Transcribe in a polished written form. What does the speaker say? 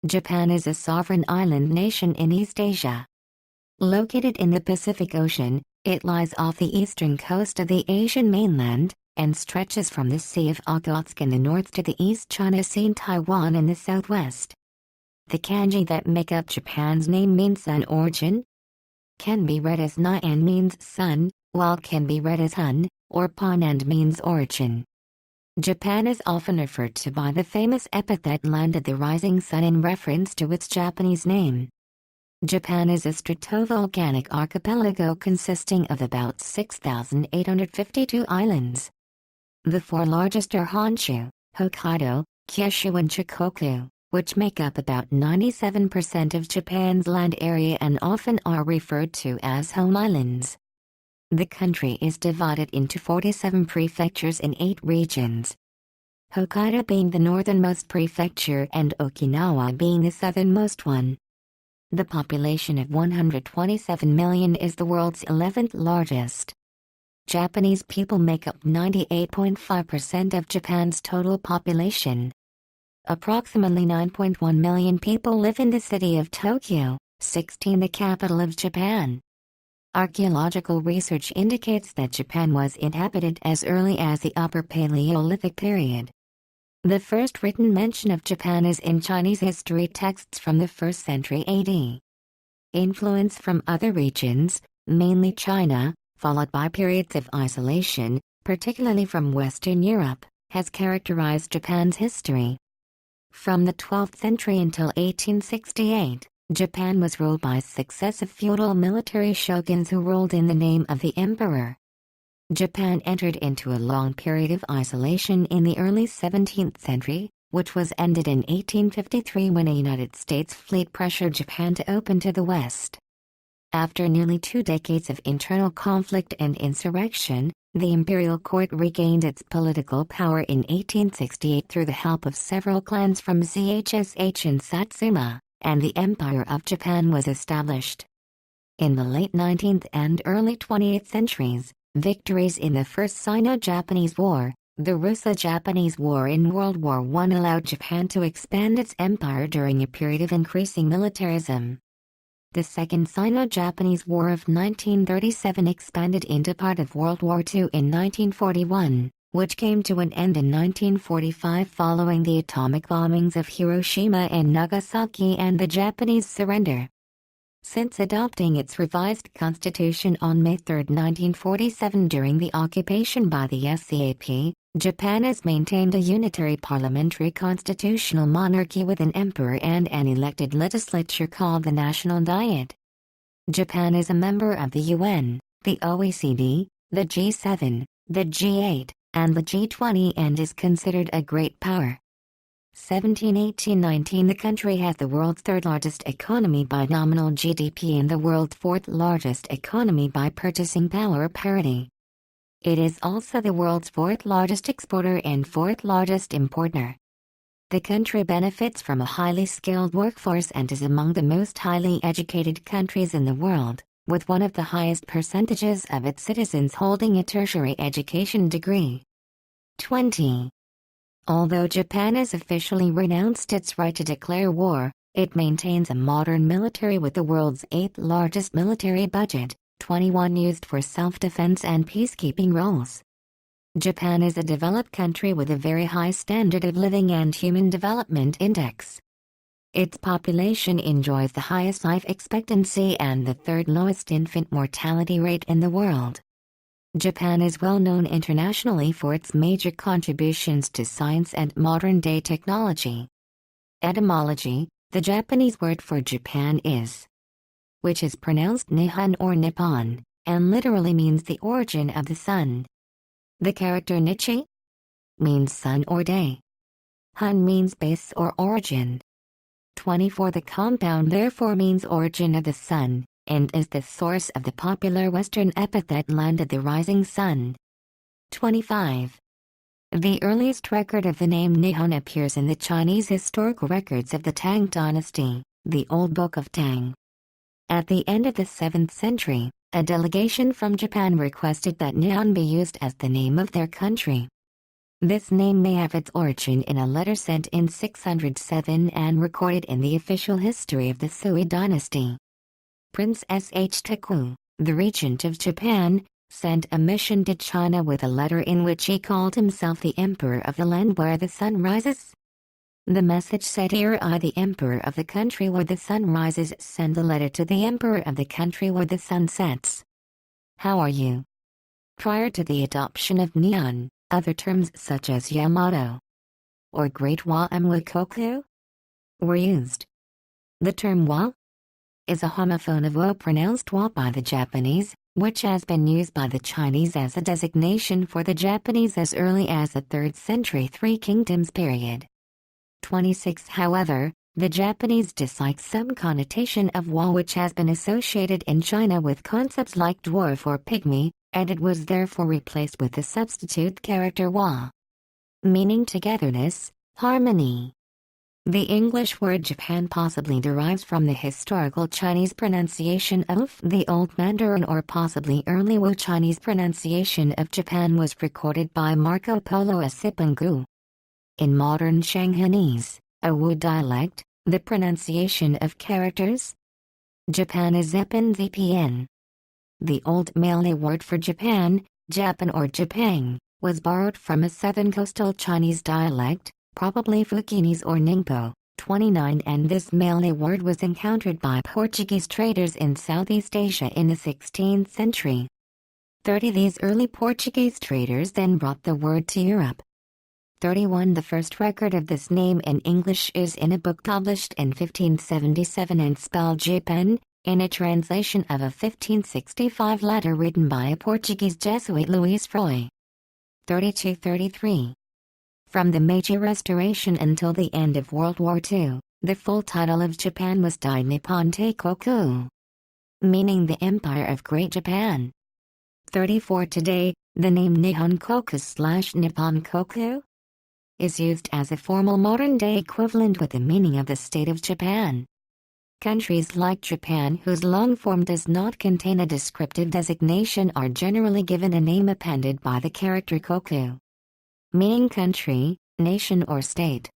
Japan is a sovereign island nation in East Asia. Located in the Pacific Ocean, it lies off the eastern coast of the Asian mainland, and stretches from the Sea of Okhotsk in the north to the East China Sea and Taiwan in the southwest. The kanji that make up Japan's name mean sun origin. Can be read as na and means sun, while can be read as hun, or pon and means origin. Japan is often referred to by the famous epithet land of the rising sun in reference to its Japanese name. Japan is a stratovolcanic archipelago consisting of about 6,852 islands. The four largest are Honshu, Hokkaido, Kyushu and Shikoku, which make up about 97% of Japan's land area and often are referred to as home islands. The country is divided into 47 prefectures in 8 regions. Hokkaido being the northernmost prefecture and Okinawa being the southernmost one. The population of 127 million is the world's 11th largest. Japanese people make up 98.5% of Japan's total population. Approximately 9.1 million people live in the city of Tokyo, 16 the capital of Japan. Archaeological research indicates that Japan was inhabited as early as the Upper Paleolithic period. The first written mention of Japan is in Chinese history texts from the 1st century AD. Influence from other regions, mainly China, followed by periods of isolation, particularly from Western Europe, has characterized Japan's history. From the 12th century until 1868, Japan was ruled by successive feudal military shoguns who ruled in the name of the emperor. Japan entered into a long period of isolation in the early 17th century, which was ended in 1853 when a United States fleet pressured Japan to open to the West. After nearly 2 decades of internal conflict and insurrection, the imperial court regained its political power in 1868 through the help of several clans from ZHSH and Satsuma, and the Empire of Japan was established. In the late 19th and early 20th centuries, victories in the First Sino-Japanese War, the Russo-Japanese War in World War I allowed Japan to expand its empire during a period of increasing militarism. The Second Sino-Japanese War of 1937 expanded into part of World War II in 1941, which came to an end in 1945 following the atomic bombings of Hiroshima and Nagasaki and the Japanese surrender. Since adopting its revised constitution on May 3, 1947 during the occupation by the SCAP, Japan has maintained a unitary parliamentary constitutional monarchy with an emperor and an elected legislature called the National Diet. Japan is a member of the UN, the OECD, the G7, the G8, and the G20 and is considered a great power. 1718-19 The country has the world's 3rd largest economy by nominal GDP and the world's 4th largest economy by purchasing power parity. It is also the world's 4th largest exporter and 4th largest importer. The country benefits from a highly skilled workforce and is among the most highly educated countries in the world, with one of the highest percentages of its citizens holding a tertiary education degree. 20. Although Japan has officially renounced its right to declare war, it maintains a modern military with the world's 8th largest military budget, 21 used for self-defense and peacekeeping roles. Japan is a developed country with a very high standard of living and human development index. Its population enjoys the highest life expectancy and the 3rd lowest infant mortality rate in the world. Japan is well known internationally for its major contributions to science and modern-day technology. Etymology: the Japanese word for Japan is, which is pronounced Nihon or Nippon, and literally means the origin of the sun. The character Nichi means sun or day. Han means base or origin. 24 The compound therefore means origin of the sun, and is the source of the popular Western epithet land of the rising sun. 25. The earliest record of the name Nihon appears in the Chinese historical records of the Tang dynasty, the Old Book of Tang. At the end of the 7th century, a delegation from Japan requested that Nihon be used as the name of their country. This name may have its origin in a letter sent in 607 and recorded in the official history of the Sui dynasty. Prince Sh-Toku, the regent of Japan, sent a mission to China with a letter in which he called himself the emperor of the land where the sun rises. The message said, "Here I, the emperor of the country where the sun rises, send a letter to the emperor of the country where the sun sets. How are you?" Prior to the adoption of Nihon, other terms such as Yamato or Great Wa Koku were used. The term wa is a homophone of wo pronounced wa by the Japanese, which has been used by the Chinese as a designation for the Japanese as early as the 3rd century Three Kingdoms period. 26 However, the Japanese dislike some connotation of wa which has been associated in China with concepts like dwarf or pygmy, and it was therefore replaced with the substitute character wa, meaning togetherness, harmony. The English word Japan possibly derives from the historical Chinese pronunciation of the Old Mandarin, or possibly early Wu. Chinese pronunciation of Japan was recorded by Marco Polo as Sipangu. In modern Shanghainese, a Wu dialect, the pronunciation of characters Japan is Zepan Zpn. The old Malay word for Japan, Japan or Japang, was borrowed from a southern coastal Chinese dialect, probably Fukienese or Ningpo. 29 And this Malay word was encountered by Portuguese traders in Southeast Asia in the 16th century. 30 These early Portuguese traders then brought the word to Europe. 31 The first record of this name in English is in a book published in 1577 and spelled Japan, in a translation of a 1565 letter written by a Portuguese Jesuit Luís Froy. 32-33 From the Meiji Restoration until the end of World War II, the full title of Japan was Dai Nippon-koku, meaning the Empire of Great Japan. 34 Today, the name Nihon-koku/Nippon-koku is used as a formal modern-day equivalent with the meaning of the state of Japan. Countries like Japan whose long form does not contain a descriptive designation are generally given a name appended by the character koku, meaning country, nation or state.